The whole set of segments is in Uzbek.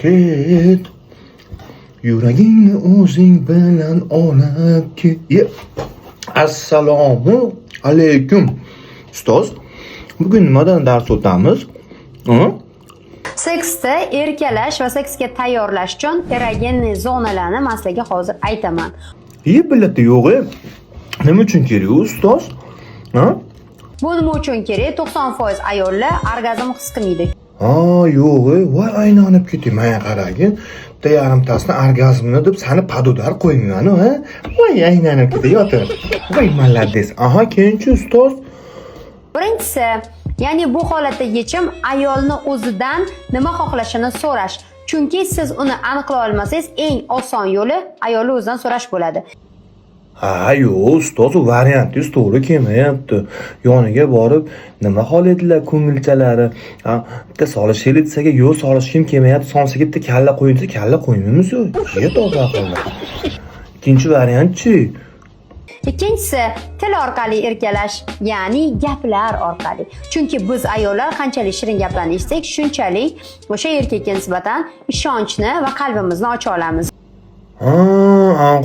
ket. Yuragingni o'zing bilan olib ket. Assalomu alaykum. Ustoz, bugun nimadan dars o'tamiz? Seksda erkalash va seksga tayyorlash uchun erogenniy zonalarni men sizlarga hozir aytaman. Bilati yo'q-e. Nima uchun kerak ustoz? Bu nima uchun kerak? 90% ayollar orgazm his qilmaydi. Yo'q-e. Voy aylanib ketdim. Menga qaragin. Bitta yarimtasini orgazmni deb seni padudar qo'ymayman, ha? Voy aylanib ketayotir. Voy malades. Keyinchi ustoz. Birinchisi, ya'ni bu holatda yechim ayolni o'zidan nima xohlashini so'rash. Chunki siz uni aniqlay olmasangiz, eng oson yo'li ayolni o'zidan so'rash bo'ladi. Yo'q, ustoz, variantingiz to'g'ri kelmayapti. Yoniga borib, nima hol edilar ko'ngilchalari? Bitta solishaylik desaga, yo'q, solishkim kelmayapti. Sonsiga bitta kalla qo'ying desa, kalla qo'ymaymiz-ku. To'g'ri qildi. Ikkinchi variantchi? Ikkinchisi, til orqali erkalash, ya'ni gaplar orqali. Chunki biz ayollar qanchalik shirin gaplarni eshitsak, shunchalik o'sha erkakka nisbatan ishonchni va qalbimizni ocha olamiz.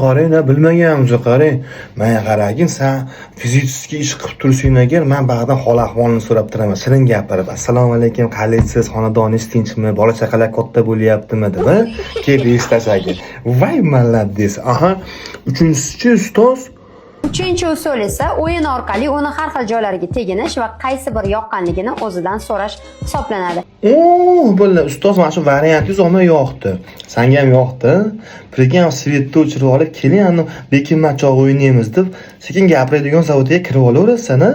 Qarang, bilmaganmiz, qarang. Menga qaragin, sen fizический ish qilib turishing agar, men bag'dan hol ahvolini so'rab turaman. Shirin gapirib, assalomu alaykum, qalaysiz, xonadoningiz tinchmi, bola chaqalar katta bo'lyaptimi deb, kelib eslasagi. Voy malades. Uchinchisi ustoz. Uchinchi usul esa o'yin orqali uni har xil joylariga teginish va qaysi bir yoqqanligini o'zidan so'rash hisoblanadi. Bo'la, ustoz, mana shu variantingiz o'ma yoqdi. Senga ham yoqdi. Birga svetni o'chirib olib, keling, bekin machoq o'ynaymiz deb, sekin gapiradigan zavodga kirib olaverasan, ha?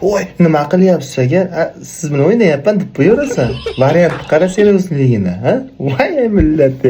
Voy, nima qilyapsiz aka? Siz bilan o'ynayapman deb qo'yaverasan. Variant qarasang o'zligini, ha? Voy millati.